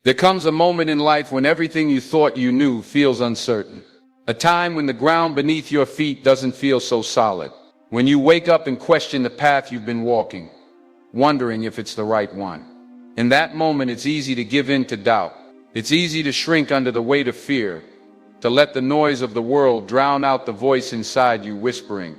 There comes a moment in life when everything you thought you knew feels uncertain. A time when the ground beneath your feet doesn't feel so solid. When you wake up and question the path you've been walking, wondering if it's the right one. In that moment, it's easy to give in to doubt. It's easy to shrink under the weight of fear, to let the noise of the world drown out the voice inside you whispering,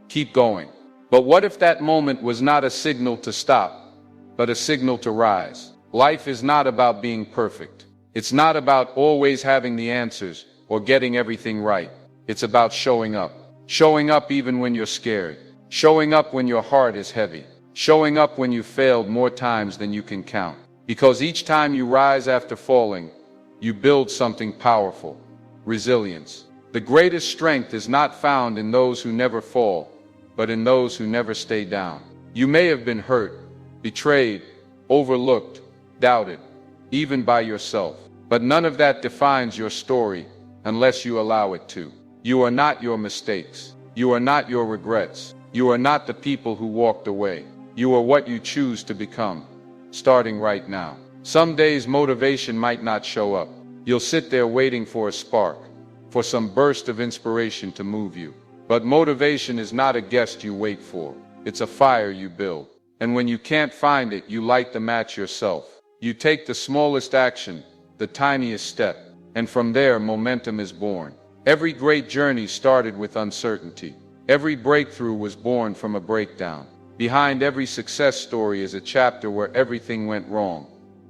"Keep going." But what if that moment was not a signal to stop, but a signal to rise? Life is not about being perfect. It's not about always having the answers or getting everything right. It's about showing up. Showing up even when you're scared. Showing up when your heart is heavy. Showing up when you failed more times than you can count. Because each time you rise after falling, you build something powerful. Resilience. The greatest strength is not found in those who never fall, but in those who never stay down. You may have been hurt, betrayed, overlooked, doubted, even by yourself. But none of that defines your story unless you allow it to. You are not your mistakes. You are not your regrets. You are not the people who walked away. You are what you choose to become, starting right now. Some days motivation might not show up. You'll sit there waiting for a spark, for some burst of inspiration to move you. But motivation is not a guest you wait for. It's a fire you build. And when you can't find it, you light the match yourself. You take the smallest action, the tiniest step, and from there momentum is born. Every great journey started with uncertainty. Every breakthrough was born from a breakdown. Behind every success story is a chapter where everything went wrong,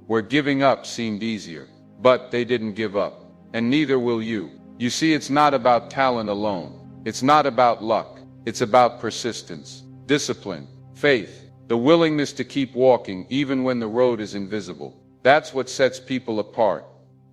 where giving up seemed easier. But they didn't give up, and neither will you. You see, it's not about talent alone. It's not about luck. It's about persistence, discipline, faith, the willingness to keep walking even when the road is invisible. That's what sets people apart.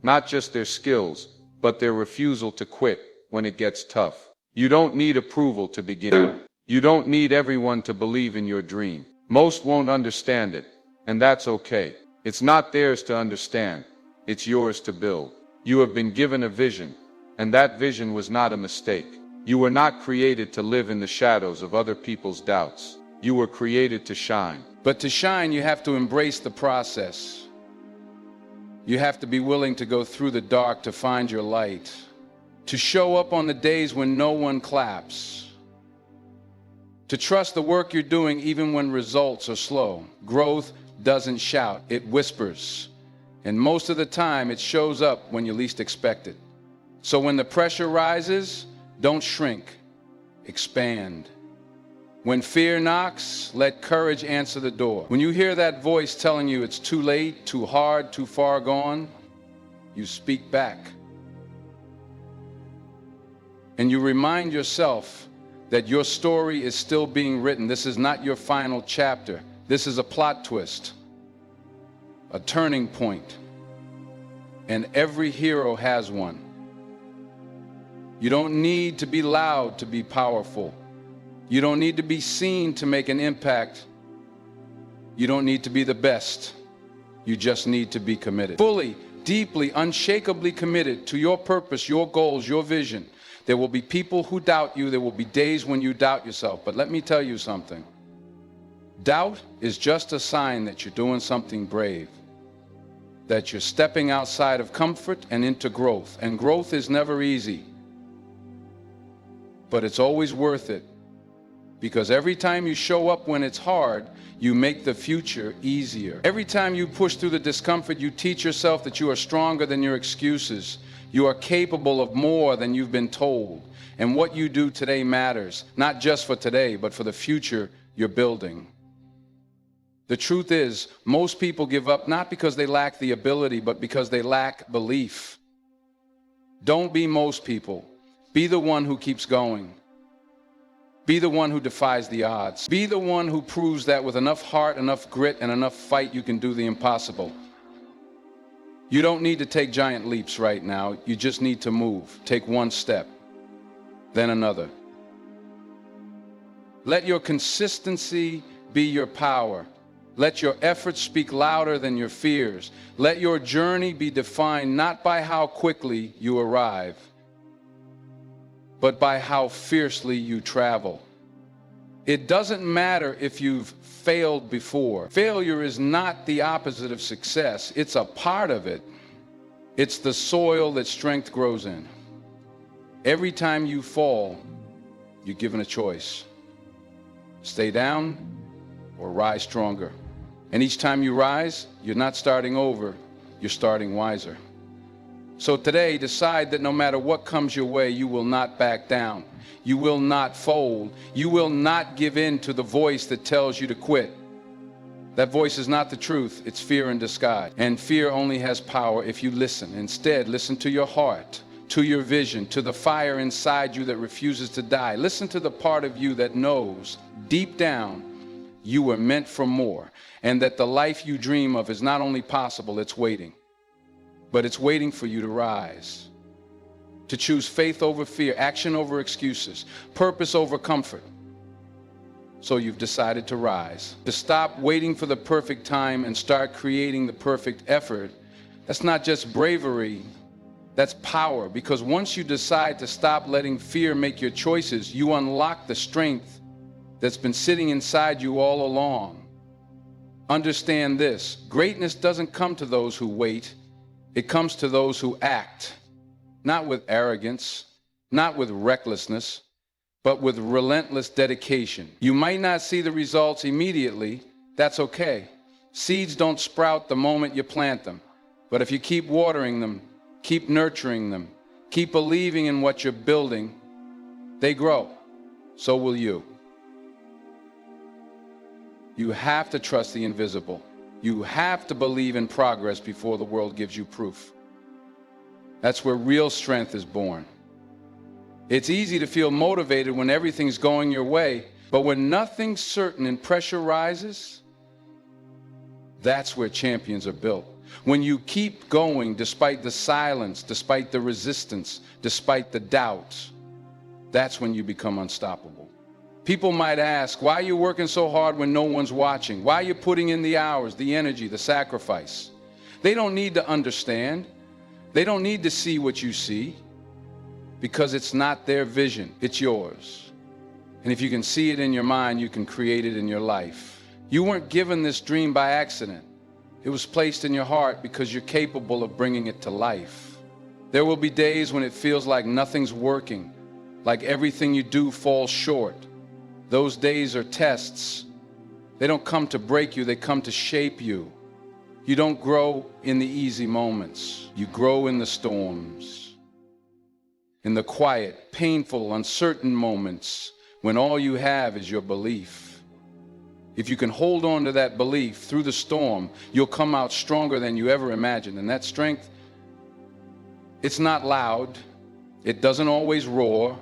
Not just their skills, but their refusal to quit when it gets tough. You don't need approval to begin. You don't need everyone to believe in your dream. Most won't understand it, and that's okay. It's not theirs to understand. It's yours to build. You have been given a vision, and that vision was not a mistake. You were not created to live in the shadows of other people's doubts. You were created to shine. But to shine, you have to embrace the process. You have to be willing to go through the dark to find your light, to show up on the days when no one claps, to trust the work you're doing even when results are slow. Growth doesn't shout, it whispers. And most of the time, it shows up when you least expect it. So when the pressure rises, don't shrink, expand. When fear knocks, let courage answer the door. When you hear that voice telling you it's too late, too hard, too far gone, you speak back. And you remind yourself that your story is still being written. This is not your final chapter. This is a plot twist, a turning point. And every hero has one. You don't need to be loud to be powerful. You don't need to be seen to make an impact. You don't need to be the best. You just need to be committed. Fully, deeply, unshakably committed to your purpose, your goals, your vision. There will be people who doubt you. There will be days when you doubt yourself. But let me tell you something. Doubt is just a sign that you're doing something brave, that you're stepping outside of comfort and into growth. And growth is never easy, but it's always worth it. Because every time you show up when it's hard, you make the future easier. Every time you push through the discomfort, you teach yourself that you are stronger than your excuses. You are capable of more than you've been told. And what you do today matters, not just for today, but for the future you're building. The truth is, most people give up not because they lack the ability, but because they lack belief. Don't be most people. Be the one who keeps going. Be the one who defies the odds. Be the one who proves that with enough heart, enough grit, and enough fight, you can do the impossible. You don't need to take giant leaps right now. You just need to move. Take one step, then another. Let your consistency be your power. Let your efforts speak louder than your fears. Let your journey be defined not by how quickly you arrive, but by how fiercely you travel. It doesn't matter if you've failed before. Failure is not the opposite of success. It's a part of it. It's the soil that strength grows in. Every time you fall, you're given a choice. Stay down or rise stronger. And each time you rise, you're not starting over, you're starting wiser. So today, decide that no matter what comes your way, you will not back down. You will not fold. You will not give in to the voice that tells you to quit. That voice is not the truth, it's fear in disguise. And fear only has power if you listen. Instead, listen to your heart, to your vision, to the fire inside you that refuses to die. Listen to the part of you that knows deep down you were meant for more, and that the life you dream of is not only possible, it's waiting. But it's waiting for you to rise, to choose faith over fear, action over excuses, purpose over comfort. So you've decided to rise, to stop waiting for the perfect time and start creating the perfect effort. That's not just bravery, that's power. Because once you decide to stop letting fear make your choices, you unlock the strength that's been sitting inside you all along. Understand this: greatness doesn't come to those who wait. It comes to those who act, not with arrogance, not with recklessness, but with relentless dedication. You might not see the results immediately. That's okay. Seeds don't sprout the moment you plant them. But if you keep watering them, keep nurturing them, keep believing in what you're building, they grow. So will you. You have to trust the invisible. You have to believe in progress before the world gives you proof. That's where real strength is born. It's easy to feel motivated when everything's going your way, but when nothing's certain and pressure rises, that's where champions are built. When you keep going despite the silence, despite the resistance, despite the doubts, that's when you become unstoppable. People might ask, why are you working so hard when no one's watching? Why are you putting in the hours, the energy, the sacrifice? They don't need to understand. They don't need to see what you see, because it's not their vision, it's yours. And if you can see it in your mind, you can create it in your life. You weren't given this dream by accident. It was placed in your heart because you're capable of bringing it to life. There will be days when it feels like nothing's working, like everything you do falls short. Those days are tests. They don't come to break you, they come to shape you. You don't grow in the easy moments. You grow in the storms, in the quiet, painful, uncertain moments when all you have is your belief. If you can hold on to that belief through the storm, you'll come out stronger than you ever imagined. And that strength, it's not loud. It doesn't always roar.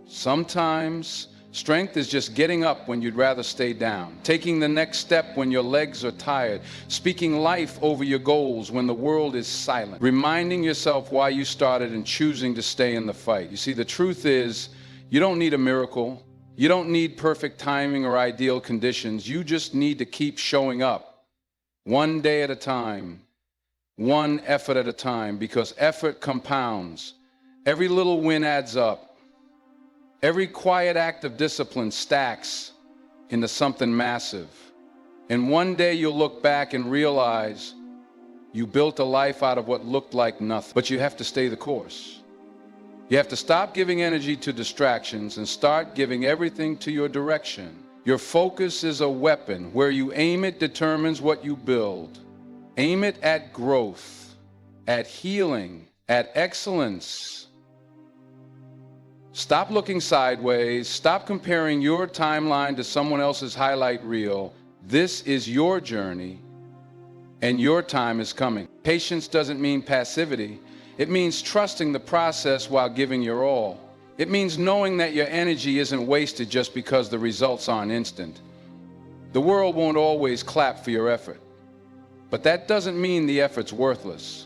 Sometimes strength is just getting up when you'd rather stay down, taking the next step when your legs are tired, speaking life over your goals when the world is silent, reminding yourself why you started and choosing to stay in the fight. You see, the truth is, you don't need a miracle. You don't need perfect timing or ideal conditions. You just need to keep showing up, one day at a time, one effort at a time, because effort compounds. Every little win adds up. Every quiet act of discipline stacks into something massive. And one day you'll look back and realize you built a life out of what looked like nothing. But you have to stay the course. You have to stop giving energy to distractions and start giving everything to your direction. Your focus is a weapon. Where you aim it determines what you build. Aim it at growth, at healing, at excellence. Stop looking sideways. Stop comparing your timeline to someone else's highlight reel. This is your journey, and your time is coming. Patience doesn't mean passivity. It means trusting the process while giving your all. It means knowing that your energy isn't wasted just because the results aren't instant. The world won't always clap for your effort, but that doesn't mean the effort's worthless.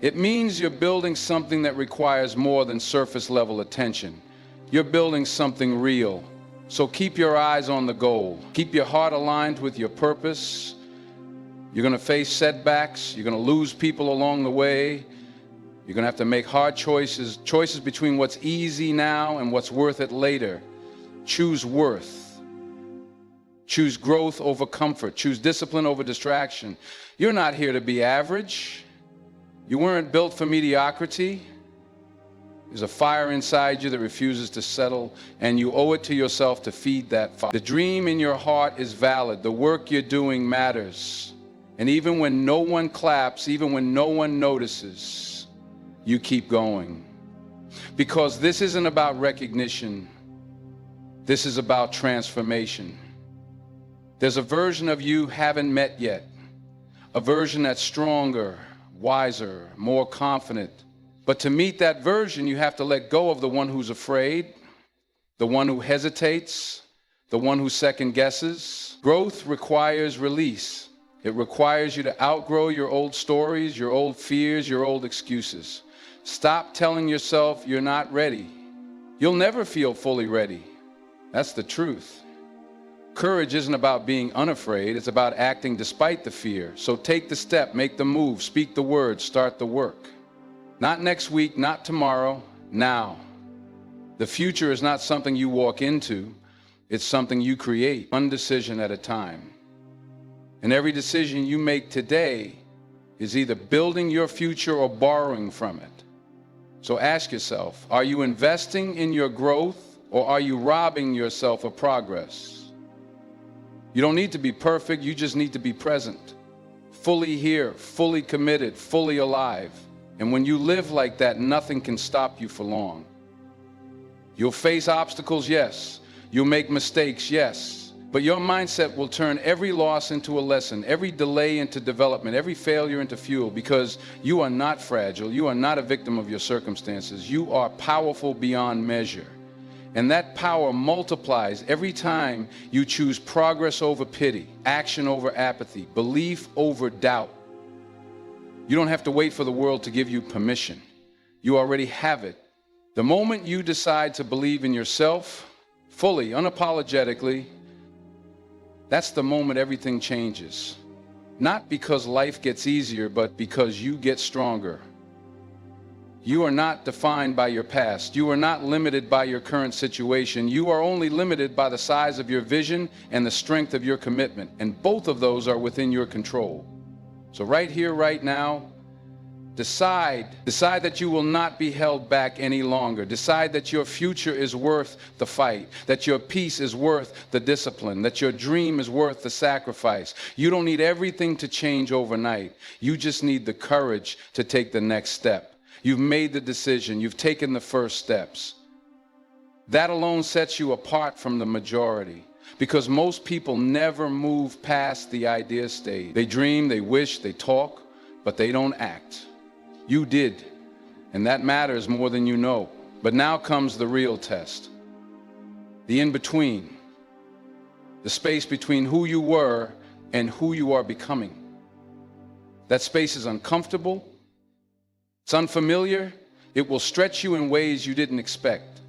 It means you're building something that requires more than surface level attention. You're building something real. So keep your eyes on the goal. Keep your heart aligned with your purpose. You're going to face setbacks. You're going to lose people along the way. You're going to have to make hard choices between what's easy now and what's worth it later. Choose worth. Choose growth over comfort. Choose discipline over distraction. You're not here to be average. You weren't built for mediocrity. There's a fire inside you that refuses to settle, and you owe it to yourself to feed that fire. The dream in your heart is valid. The work you're doing matters. And even when no one claps, even when no one notices, you keep going. Because this isn't about recognition. This is about transformation. There's a version of you haven't met yet. A version that's stronger, wiser, more confident. But to meet that version, you have to let go of the one who's afraid, the one who hesitates, the one who second guesses. Growth requires release. It requires you to outgrow your old stories, your old fears, your old excuses. Stop telling yourself you're not ready. You'll never feel fully ready. That's the truth. Courage isn't about being unafraid. It's about acting despite the fear. So take the step, make the move, speak the word, start the work. Not next week, not tomorrow, now. The future is not something you walk into. It's something you create, one decision at a time. And every decision you make today is either building your future or borrowing from it. So ask yourself, are you investing in your growth or are you robbing yourself of progress? You don't need to be perfect, you just need to be present. Fully here, fully committed, fully alive. And when you live like that, nothing can stop you for long. You'll face obstacles, yes. You'll make mistakes, yes. But your mindset will turn every loss into a lesson, every delay into development, every failure into fuel, because you are not fragile. You are not a victim of your circumstances. You are powerful beyond measure. And that power multiplies every time you choose progress over pity, action over apathy, belief over doubt. You don't have to wait for the world to give you permission. You already have it. The moment you decide to believe in yourself, fully, unapologetically, that's the moment everything changes. Not because life gets easier, but because you get stronger. You are not defined by your past. You are not limited by your current situation. You are only limited by the size of your vision and the strength of your commitment. And both of those are within your control. So right here, right now, decide that you will not be held back any longer. Decide that your future is worth the fight, that your peace is worth the discipline, that your dream is worth the sacrifice. You don't need everything to change overnight. You just need the courage to take the next step. You've made the decision. You've taken the first steps. That alone sets you apart from the majority. Because most people never move past the idea stage. They dream, they wish, they talk, but they don't act. You did, and that matters more than you know. But now comes the real test. The in-between. The space between who you were and who you are becoming. That space is uncomfortable. It's unfamiliar. It will stretch you in ways you didn't expect.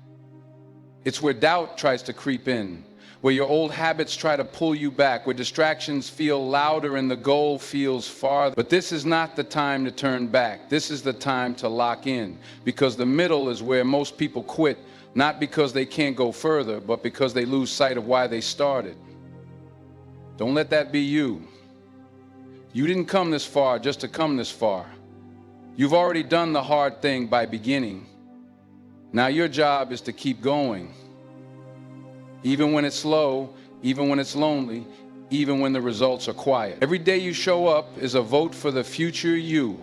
It's where doubt tries to creep in, where your old habits try to pull you back, where distractions feel louder and the goal feels farther. But this is not the time to turn back. This is the time to lock in, because the middle is where most people quit, not because they can't go further, but because they lose sight of why they started. Don't let that be you. You didn't come this far just to come this far. You've already done the hard thing by beginning. Now your job is to keep going. Even when it's slow, even when it's lonely, even when the results are quiet. Every day you show up is a vote for the future you.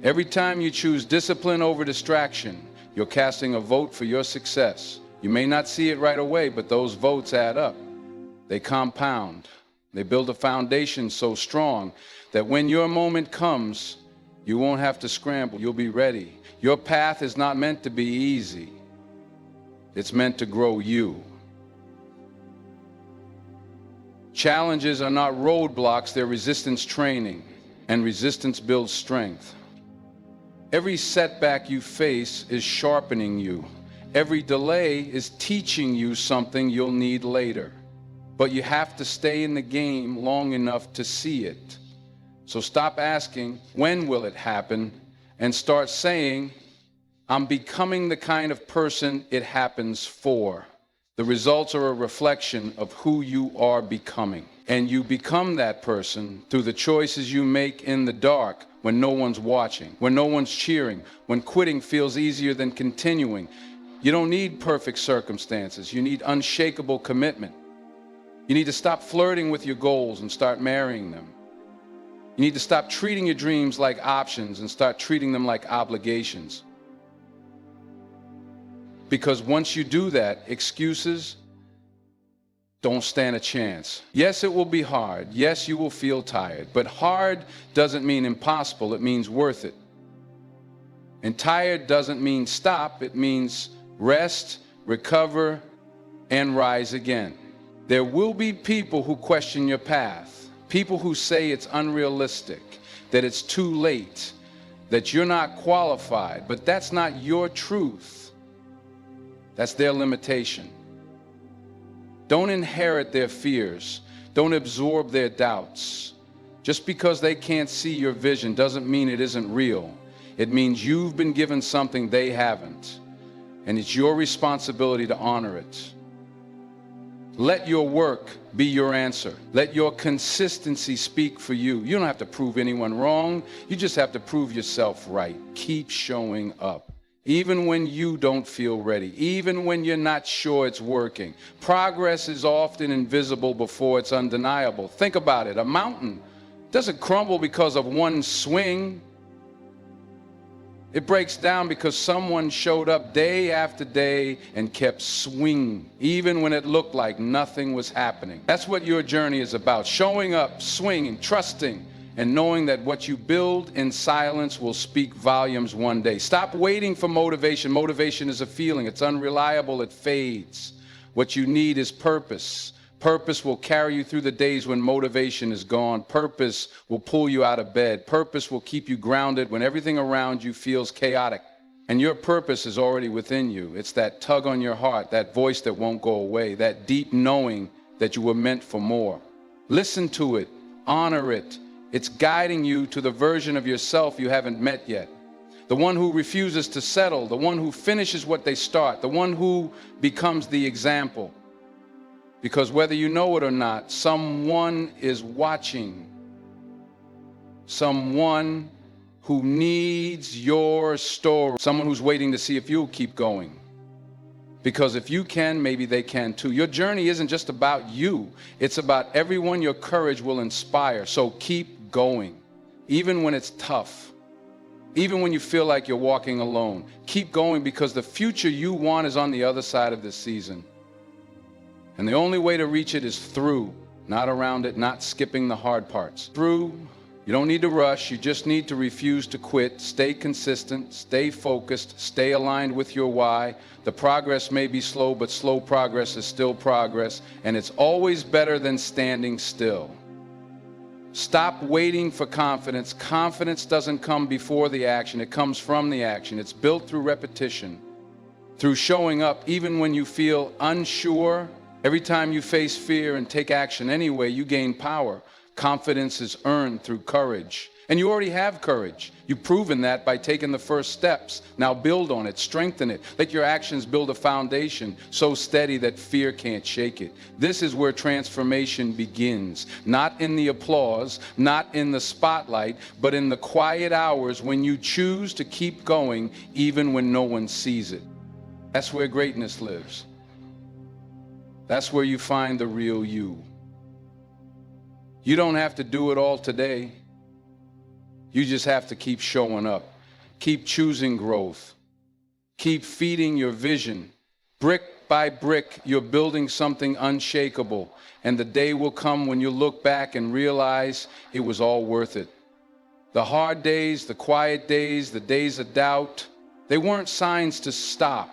Every time you choose discipline over distraction, you're casting a vote for your success. You may not see it right away, but those votes add up. They compound. They build a foundation so strong that when your moment comes, you won't have to scramble. You'll be ready. Your path is not meant to be easy. It's meant to grow you. Challenges are not roadblocks, they're resistance training, and resistance builds strength. Every setback you face is sharpening you. Every delay is teaching you something you'll need later. But you have to stay in the game long enough to see it. So stop asking, when will it happen? And start saying, I'm becoming the kind of person it happens for. The results are a reflection of who you are becoming. And you become that person through the choices you make in the dark when no one's watching, when no one's cheering, when quitting feels easier than continuing. You don't need perfect circumstances. You need unshakable commitment. You need to stop flirting with your goals and start marrying them. You need to stop treating your dreams like options and start treating them like obligations. Because once you do that, excuses don't stand a chance. Yes, it will be hard. Yes, you will feel tired. But hard doesn't mean impossible. It means worth it. And tired doesn't mean stop. It means rest, recover, and rise again. There will be people who question your path. People who say it's unrealistic, that it's too late, that you're not qualified. But that's not your truth. That's their limitation. Don't inherit their fears. Don't absorb their doubts. Just because they can't see your vision doesn't mean it isn't real. It means you've been given something they haven't. And it's your responsibility to honor it. Let your work be your answer. Let your consistency speak for you. You don't have to prove anyone wrong. You just have to prove yourself right. Keep showing up. Even when you don't feel ready, even when you're not sure it's working. Progress is often invisible before it's undeniable. Think about it. A mountain doesn't crumble because of one swing. It breaks down because someone showed up day after day and kept swinging, even when it looked like nothing was happening. That's what your journey is about. Showing up, swinging, trusting, and knowing that what you build in silence will speak volumes one day. Stop waiting for motivation. Motivation is a feeling. It's unreliable. It fades. What you need is purpose. Purpose will carry you through the days when motivation is gone. Purpose will pull you out of bed. Purpose will keep you grounded when everything around you feels chaotic. And your purpose is already within you. It's that tug on your heart, that voice that won't go away, that deep knowing that you were meant for more. Listen to it. Honor it. It's guiding you to the version of yourself you haven't met yet. The one who refuses to settle, the one who finishes what they start, the one who becomes the example. Because whether you know it or not, someone is watching. Someone who needs your story. Someone who's waiting to see if you'll keep going. Because if you can, maybe they can too. Your journey isn't just about you. It's about everyone your courage will inspire. So keep going, even when it's tough, even when you feel like you're walking alone. Keep going because the future you want is on the other side of this season. And the only way to reach it is through, not around it, not skipping the hard parts. Through. You don't need to rush. You just need to refuse to quit. Stay consistent, stay focused, stay aligned with your why. The progress may be slow, but slow progress is still progress, and it's always better than standing still. Stop waiting for confidence. Confidence doesn't come before the action. It comes from the action. It's built through repetition, through showing up even when you feel unsure. Every time you face fear and take action anyway, you gain power. Confidence is earned through courage. And you already have courage. You've proven that by taking the first steps. Now build on it, strengthen it. Let your actions build a foundation so steady that fear can't shake it. This is where transformation begins. Not in the applause, not in the spotlight, but in the quiet hours when you choose to keep going even when no one sees it. That's where greatness lives. That's where you find the real you. You don't have to do it all today. You just have to keep showing up. Keep choosing growth. Keep feeding your vision. Brick by brick, you're building something unshakable. And the day will come when you look back and realize it was all worth it. The hard days, the quiet days, the days of doubt, they weren't signs to stop.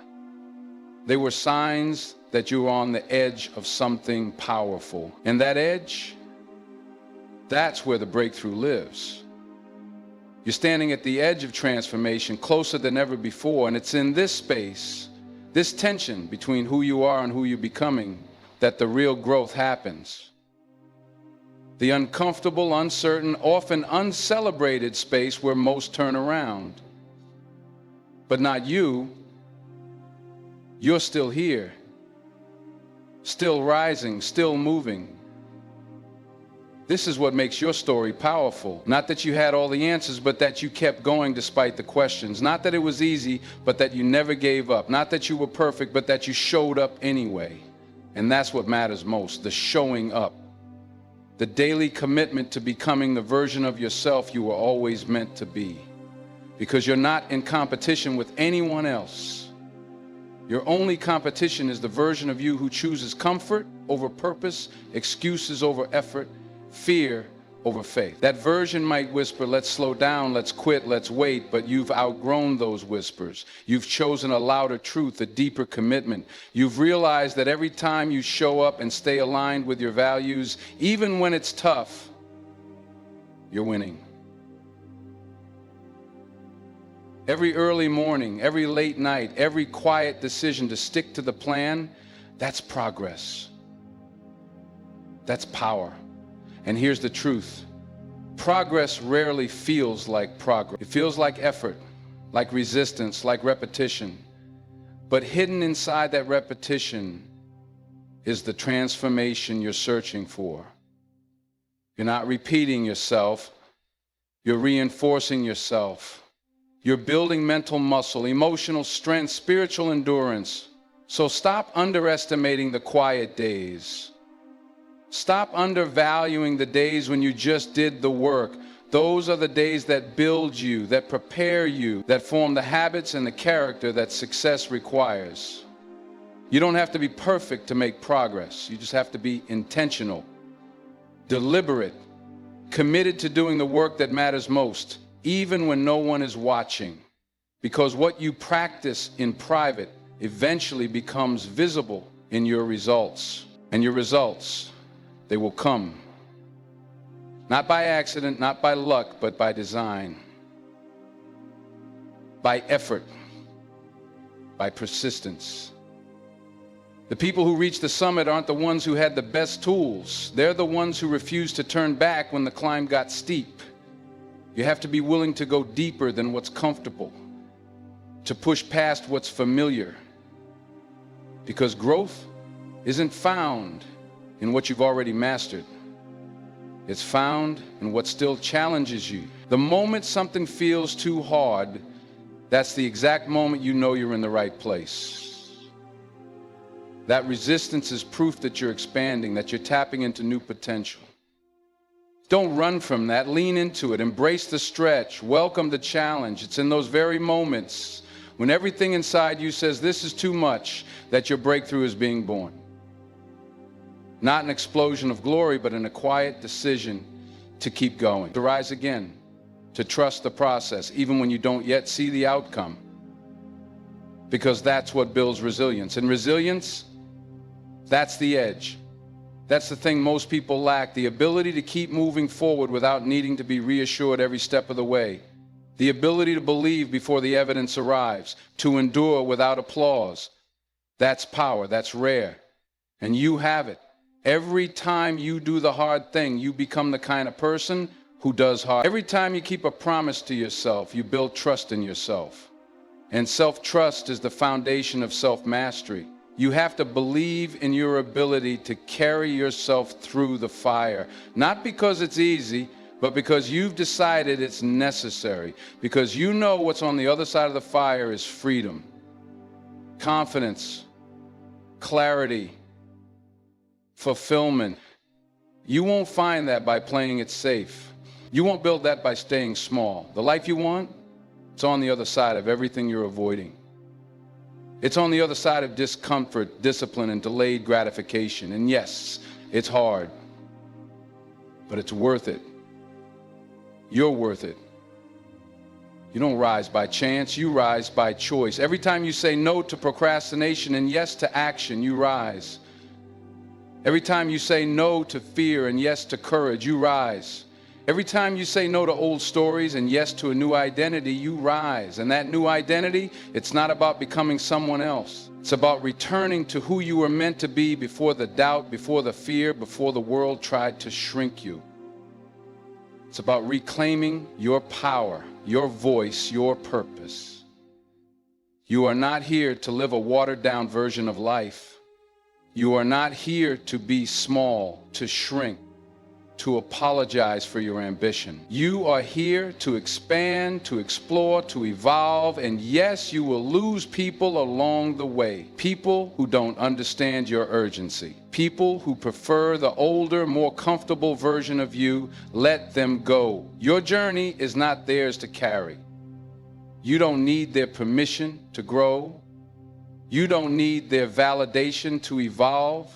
They were signs that you were on the edge of something powerful. And that edge, that's where the breakthrough lives. You're standing at the edge of transformation, closer than ever before, and it's in this space, this tension between who you are and who you're becoming, that the real growth happens. The uncomfortable, uncertain, often uncelebrated space where most turn around. But not you. You're still here. still rising, still moving. This is what makes your story powerful. Not that you had all the answers, but that you kept going despite the questions. Not that it was easy, but that you never gave up. Not that you were perfect, but that you showed up anyway. And that's what matters most, the showing up. The daily commitment to becoming the version of yourself you were always meant to be. Because you're not in competition with anyone else. Your only competition is the version of you who chooses comfort over purpose, excuses over effort, fear over faith. That version might whisper, let's slow down, let's quit, let's wait, but you've outgrown those whispers. You've chosen a louder truth, a deeper commitment. You've realized that every time you show up and stay aligned with your values, even when it's tough, you're winning. Every early morning, every late night, every quiet decision to stick to the plan, that's progress. That's power. And here's the truth. Progress rarely feels like progress. It feels like effort, like resistance, like repetition. But hidden inside that repetition is the transformation you're searching for. You're not repeating yourself. You're reinforcing yourself. You're building mental muscle, emotional strength, spiritual endurance. So stop underestimating the quiet days. Stop undervaluing the days when you just did the work. Those are the days that build you, that prepare you, that form the habits and the character that success requires. You don't have to be perfect to make progress. You just have to be intentional, deliberate, committed to doing the work that matters most, even when no one is watching. Because what you practice in private eventually becomes visible in your results. And your results, they will come. Not by accident, not by luck, but by design. By effort. By persistence. The people who reach the summit aren't the ones who had the best tools. They're the ones who refused to turn back when the climb got steep. You have to be willing to go deeper than what's comfortable, to push past what's familiar. Because growth isn't found in what you've already mastered. It's found in what still challenges you. The moment something feels too hard, that's the exact moment you know you're in the right place. That resistance is proof that you're expanding, that you're tapping into new potential. Don't run from that. Lean into it. Embrace the stretch. Welcome the challenge. It's in those very moments when everything inside you says this is too much that your breakthrough is being born. Not an explosion of glory, but in a quiet decision to keep going, to rise again, to trust the process, even when you don't yet see the outcome. Because that's what builds resilience. And resilience, that's the edge. That's the thing most people lack, the ability to keep moving forward without needing to be reassured every step of the way. The ability to believe before the evidence arrives, to endure without applause. That's power, that's rare. And you have it. Every time you do the hard thing, you become the kind of person who does hard. Every time you keep a promise to yourself, you build trust in yourself. And self-trust is the foundation of self-mastery. You have to believe in your ability to carry yourself through the fire. Not because it's easy, but because you've decided it's necessary. Because you know what's on the other side of the fire is freedom, confidence, clarity, fulfillment. You won't find that by playing it safe. You won't build that by staying small. The life you want, it's on the other side of everything you're avoiding. It's on the other side of discomfort, discipline, and delayed gratification. And yes, it's hard, but it's worth it. You're worth it. You don't rise by chance, you rise by choice. Every time you say no to procrastination and yes to action, you rise. Every time you say no to fear and yes to courage, you rise. Every time you say no to old stories and yes to a new identity, you rise. And that new identity, it's not about becoming someone else. It's about returning to who you were meant to be before the doubt, before the fear, before the world tried to shrink you. It's about reclaiming your power, your voice, your purpose. You are not here to live a watered-down version of life. You are not here to be small, to shrink, to apologize for your ambition. You are here to expand, to explore, to evolve, and yes, you will lose people along the way. People who don't understand your urgency. People who prefer the older, more comfortable version of you. Let them go. Your journey is not theirs to carry. You don't need their permission to grow. You don't need their validation to evolve.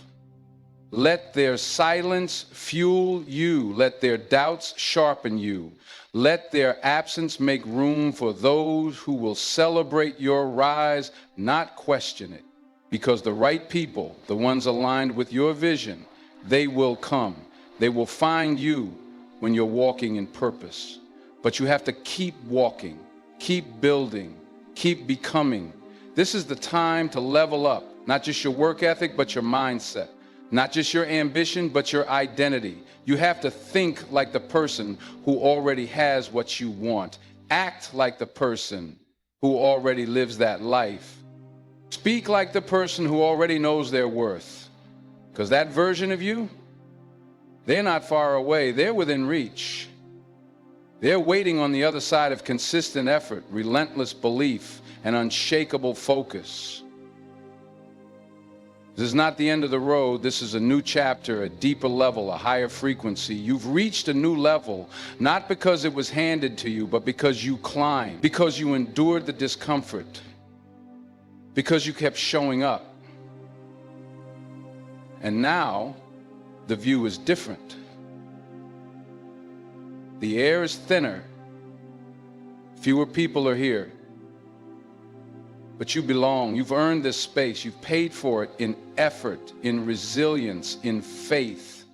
Let their silence fuel you. Let their doubts sharpen you. Let their absence make room for those who will celebrate your rise, not question it. Because the right people, the ones aligned with your vision, they will come. They will find you when you're walking in purpose. But you have to keep walking, keep building, keep becoming. This is the time to level up, not just your work ethic, but your mindset. Not just your ambition, but your identity. You have to think like the person who already has what you want. Act like the person who already lives that life. Speak like the person who already knows their worth. Because that version of you, they're not far away. They're within reach. They're waiting on the other side of consistent effort, relentless belief, and unshakable focus. This is not the end of the road. This is a new chapter, a deeper level, a higher frequency. You've reached a new level, not because it was handed to you, but because you climbed, because you endured the discomfort, because you kept showing up. And now, the view is different. The air is thinner. Fewer people are here. But you belong. You've earned this space. You've paid for it in effort, in resilience, in faith.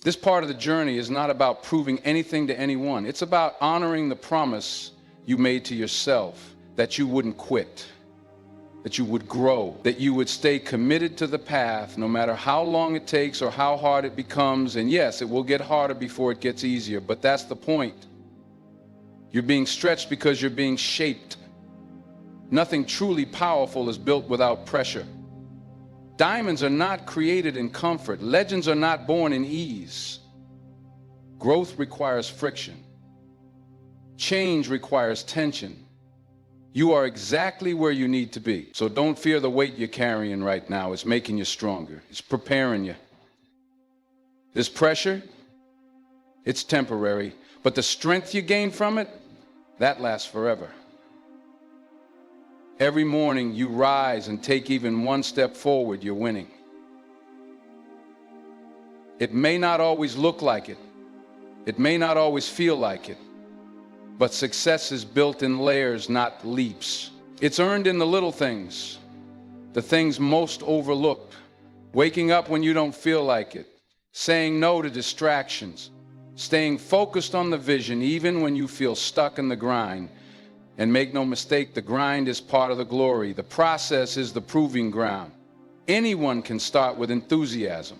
This part of the journey is not about proving anything to anyone. It's about honoring the promise you made to yourself that you wouldn't quit, that you would grow, that you would stay committed to the path no matter how long it takes or how hard it becomes. And yes, it will get harder before it gets easier, but that's the point. You're being stretched because you're being shaped. Nothing truly powerful is built without pressure. Diamonds are not created in comfort. Legends are not born in ease. Growth requires friction. Change requires tension. You are exactly where you need to be. So don't fear the weight you're carrying right now. It's making you stronger. It's preparing you. This pressure, it's temporary, but the strength you gain from it, that lasts forever. Every morning you rise and take even one step forward, you're winning. It may not always look like it. It may not always feel like it. But success is built in layers, not leaps. It's earned in the little things, the things most overlooked. Waking up when you don't feel like it. Saying no to distractions. Staying focused on the vision even when you feel stuck in the grind. And make no mistake, the grind is part of the glory. The process is the proving ground. Anyone can start with enthusiasm.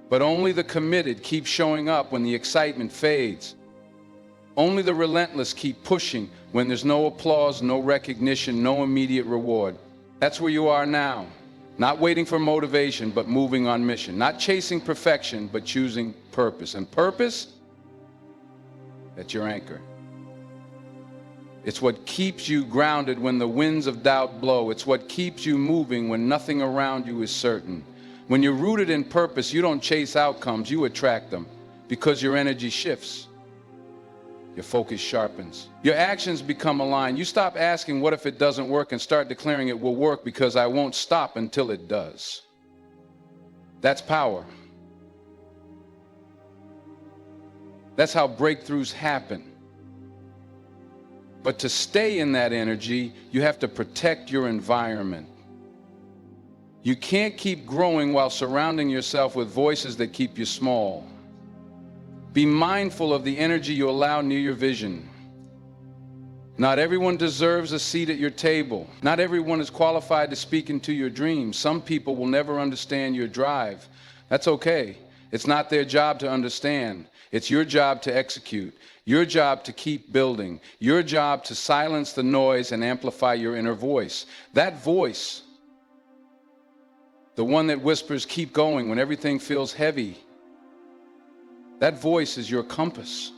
But only the committed keep showing up when the excitement fades. Only the relentless keep pushing when there's no applause, no recognition, no immediate reward. That's where you are now. Not waiting for motivation, but moving on mission. Not chasing perfection, but choosing purpose. And purpose, that's your anchor. It's what keeps you grounded when the winds of doubt blow. It's what keeps you moving when nothing around you is certain. When you're rooted in purpose, you don't chase outcomes, you attract them. Because your energy shifts. Your focus sharpens. Your actions become aligned. You stop asking, what if it doesn't work, and start declaring it will work because I won't stop until it does. That's power. That's how breakthroughs happen. But to stay in that energy, you have to protect your environment. You can't keep growing while surrounding yourself with voices that keep you small. Be mindful of the energy you allow near your vision. Not everyone deserves a seat at your table. Not everyone is qualified to speak into your dreams. Some people will never understand your drive. That's okay. It's not their job to understand. It's your job to execute. Your job to keep building. Your job to silence the noise and amplify your inner voice. That voice, the one that whispers, keep going when everything feels heavy. That voice is your compass.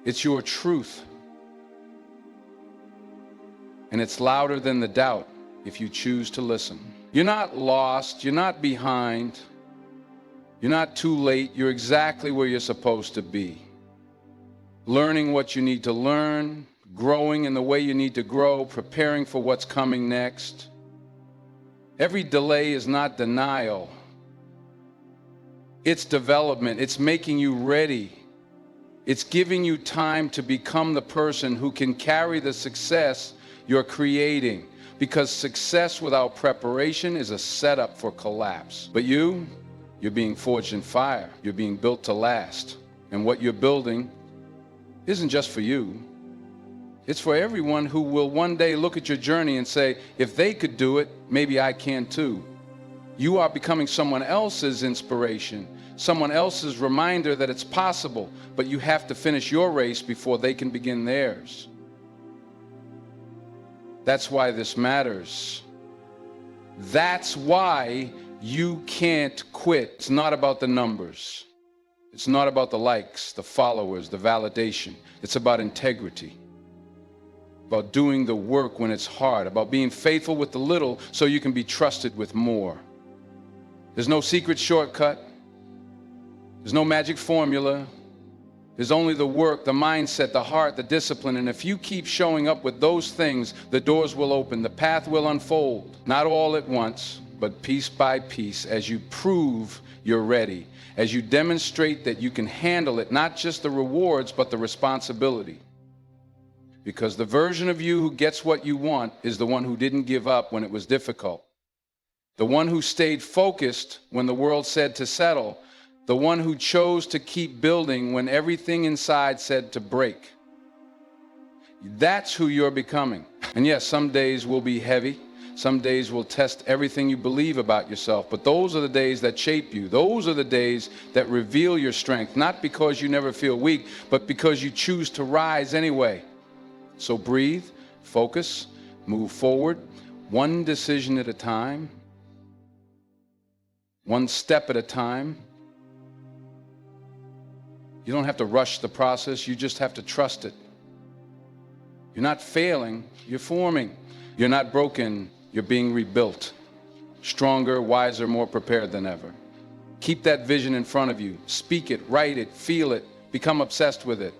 It's your truth. And it's louder than the doubt if you choose to listen. You're not lost, you're not behind, you're not too late, you're exactly where you're supposed to be. Learning what you need to learn, growing in the way you need to grow, preparing for what's coming next. Every delay is not denial. It's development. It's making you ready. It's giving you time to become the person who can carry the success you're creating. Because success without preparation is a setup for collapse. But you're being forged in fire. You're being built to last. And what you're building isn't just for you. It's for everyone who will one day look at your journey and say, if they could do it, maybe I can too. You are becoming someone else's inspiration, someone else's reminder that it's possible, but you have to finish your race before they can begin theirs. That's why this matters. That's why you can't quit. It's not about the numbers. It's not about the likes, the followers, the validation. It's about integrity. About doing the work when it's hard, about being faithful with the little so you can be trusted with more. There's no secret shortcut. There's no magic formula. There's only the work, the mindset, the heart, the discipline. And if you keep showing up with those things, the doors will open, the path will unfold. Not all at once, but piece by piece as you prove you're ready, as you demonstrate that you can handle it, not just the rewards, but the responsibility. Because the version of you who gets what you want is the one who didn't give up when it was difficult. The one who stayed focused when the world said to settle. The one who chose to keep building when everything inside said to break. That's who you're becoming. And yes, some days will be heavy. Some days will test everything you believe about yourself. But those are the days that shape you. Those are the days that reveal your strength. Not because you never feel weak, but because you choose to rise anyway. So breathe, focus, move forward, one decision at a time, one step at a time. You don't have to rush the process, you just have to trust it. You're not failing, you're forming. You're not broken, you're being rebuilt. Stronger, wiser, more prepared than ever. Keep that vision in front of you. Speak it, write it, feel it, become obsessed with it.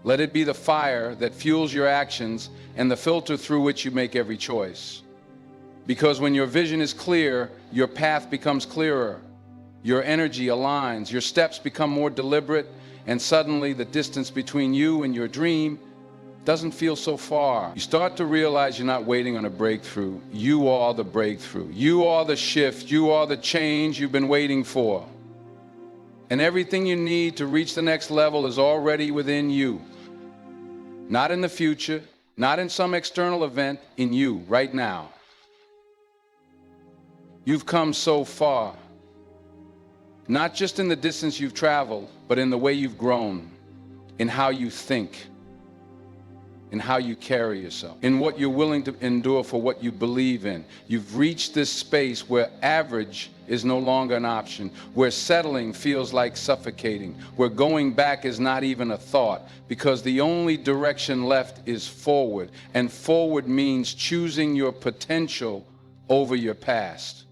Let it be the fire that fuels your actions and the filter through which you make every choice. Because when your vision is clear, your path becomes clearer. Your energy aligns, your steps become more deliberate, and suddenly the distance between you and your dream doesn't feel so far. You start to realize you're not waiting on a breakthrough. You are the breakthrough. You are the shift. You are the change you've been waiting for. And everything you need to reach the next level is already within you. Not in the future, not in some external event, in you, right now. You've come so far. Not just in the distance you've traveled, but in the way you've grown, in how you think, in how you carry yourself, in what you're willing to endure for what you believe in. You've reached this space where average is no longer an option, where settling feels like suffocating, where going back is not even a thought, because the only direction left is forward, and forward means choosing your potential over your past.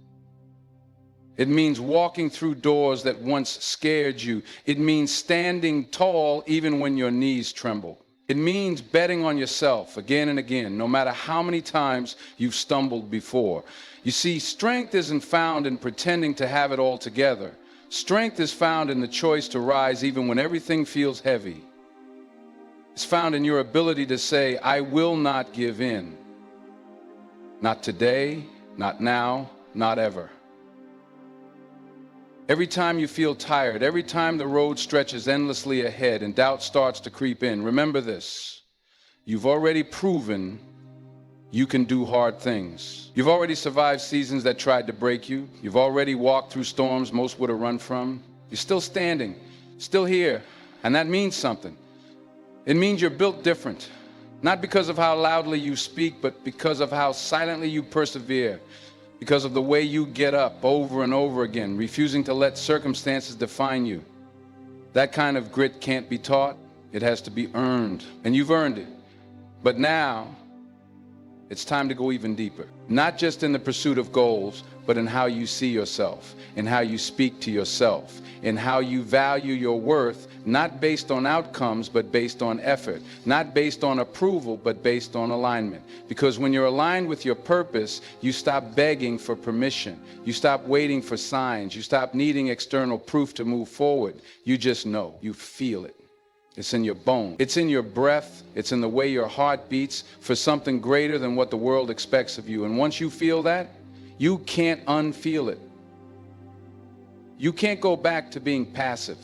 It means walking through doors that once scared you. It means standing tall even when your knees tremble. It means betting on yourself again and again, no matter how many times you've stumbled before. You see, strength isn't found in pretending to have it all together. Strength is found in the choice to rise even when everything feels heavy. It's found in your ability to say, I will not give in. Not today, not now, not ever. Every time you feel tired, every time the road stretches endlessly ahead and doubt starts to creep in, remember this. You've already proven you can do hard things. You've already survived seasons that tried to break you. You've already walked through storms most would have run from. You're still standing, still here, and that means something. It means you're built different, not because of how loudly you speak, but because of how silently you persevere. because of the way you get up over and over again, refusing to let circumstances define you. That kind of grit can't be taught. It has to be earned, and you've earned it. But now, it's time to go even deeper, not just in the pursuit of goals, but in how you see yourself, in how you speak to yourself, in how you value your worth, not based on outcomes, but based on effort, not based on approval, but based on alignment. Because when you're aligned with your purpose, you stop begging for permission. You stop waiting for signs. You stop needing external proof to move forward. You just know. You feel it. It's in your bone. It's in your breath. It's in the way your heart beats for something greater than what the world expects of you. And once you feel that, you can't unfeel it. You can't go back to being passive.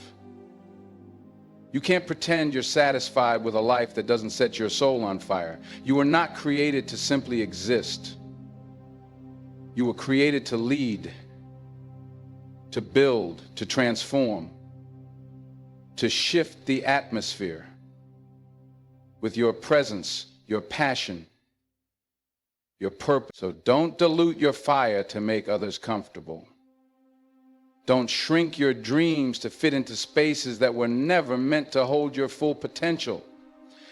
You can't pretend you're satisfied with a life that doesn't set your soul on fire. You were not created to simply exist. You were created to lead, to build, to transform, to shift the atmosphere with your presence, your passion, your purpose. So don't dilute your fire to make others comfortable. Don't shrink your dreams to fit into spaces that were never meant to hold your full potential.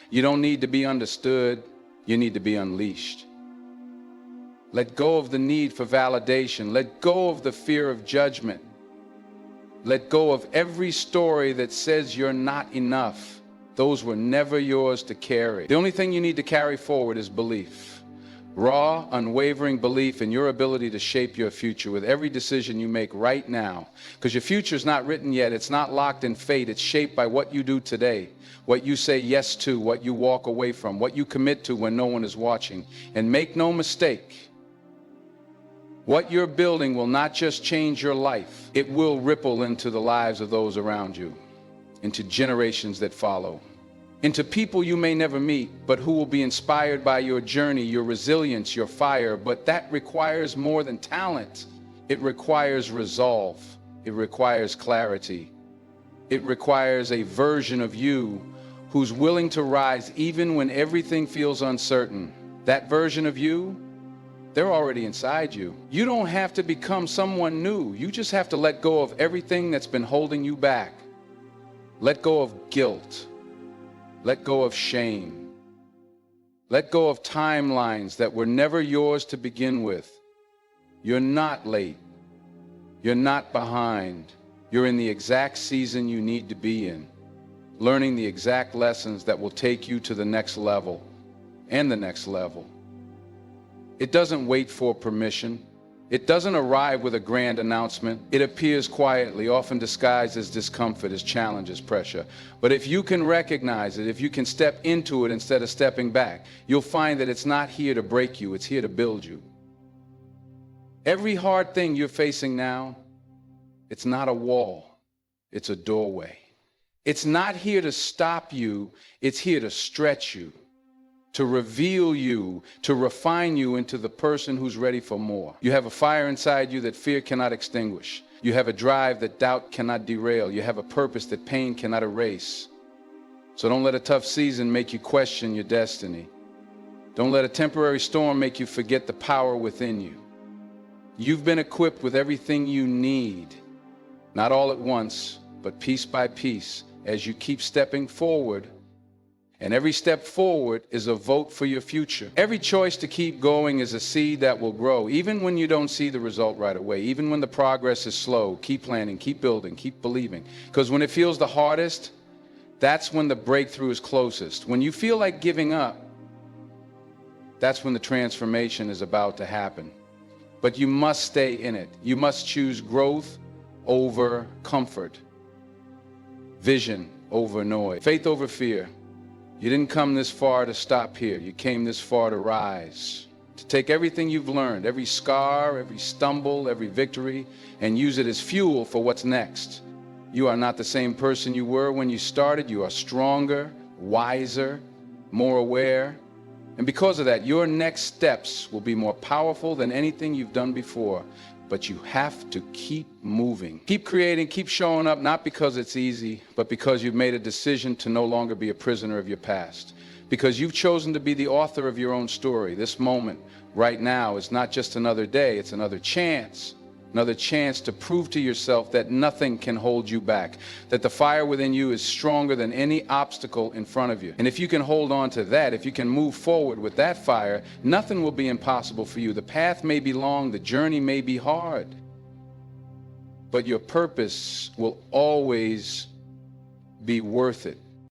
You don't need to be understood. You need to be unleashed. Let go of the need for validation. Let go of the fear of judgment. Let go of every story that says you're not enough. Those were never yours to carry. The only thing you need to carry forward is belief. Raw, unwavering belief in your ability to shape your future with every decision you make right now. Because your future is not written yet. It's not locked in fate. It's shaped by what you do today, what you say yes to, what you walk away from, what you commit to when no one is watching. And make no mistake, what you're building will not just change your life. It will ripple into the lives of those around you, into generations that follow, into people you may never meet, but who will be inspired by your journey, your resilience, your fire. But that requires more than talent. It requires resolve. It requires clarity. It requires a version of you who's willing to rise even when everything feels uncertain. That version of you, they're already inside you. You don't have to become someone new. You just have to let go of everything that's been holding you back. Let go of guilt. Let go of shame. Let go of timelines that were never yours to begin with. You're not late. You're not behind. You're in the exact season you need to be in, learning the exact lessons that will take you to the next level and the next level. It doesn't wait for permission. It doesn't arrive with a grand announcement. It appears quietly, often disguised as discomfort, as challenge, as pressure. But if you can recognize it, if you can step into it instead of stepping back, you'll find that it's not here to break you, it's here to build you. Every hard thing you're facing now, it's not a wall, it's a doorway. It's not here to stop you, it's here to stretch you, to reveal you, to refine you into the person who's ready for more. You have a fire inside you that fear cannot extinguish. You have a drive that doubt cannot derail. You have a purpose that pain cannot erase. So don't let a tough season make you question your destiny. Don't let a temporary storm make you forget the power within you. You've been equipped with everything you need, not all at once, but piece by piece, as you keep stepping forward. And every step forward is a vote for your future. Every choice to keep going is a seed that will grow, even when you don't see the result right away, even when the progress is slow. Keep planning, keep building, keep believing. Because when it feels the hardest, that's when the breakthrough is closest. When you feel like giving up, that's when the transformation is about to happen. But you must stay in it. You must choose growth over comfort, vision over noise, faith over fear. You didn't come this far to stop here. You came this far to rise, to take everything you've learned, every scar, every stumble, every victory, and use it as fuel for what's next. You are not the same person you were when you started. You are stronger, wiser, more aware. And because of that, your next steps will be more powerful than anything you've done before. but you have to keep moving. Keep creating, keep showing up, not because it's easy, but because you've made a decision to no longer be a prisoner of your past. Because you've chosen to be the author of your own story. This moment, right now, is not just another day, it's another chance. Another chance to prove to yourself that nothing can hold you back, that the fire within you is stronger than any obstacle in front of you. And if you can hold on to that, if you can move forward with that fire, nothing will be impossible for you. The path may be long, the journey may be hard, but your purpose will always be worth it.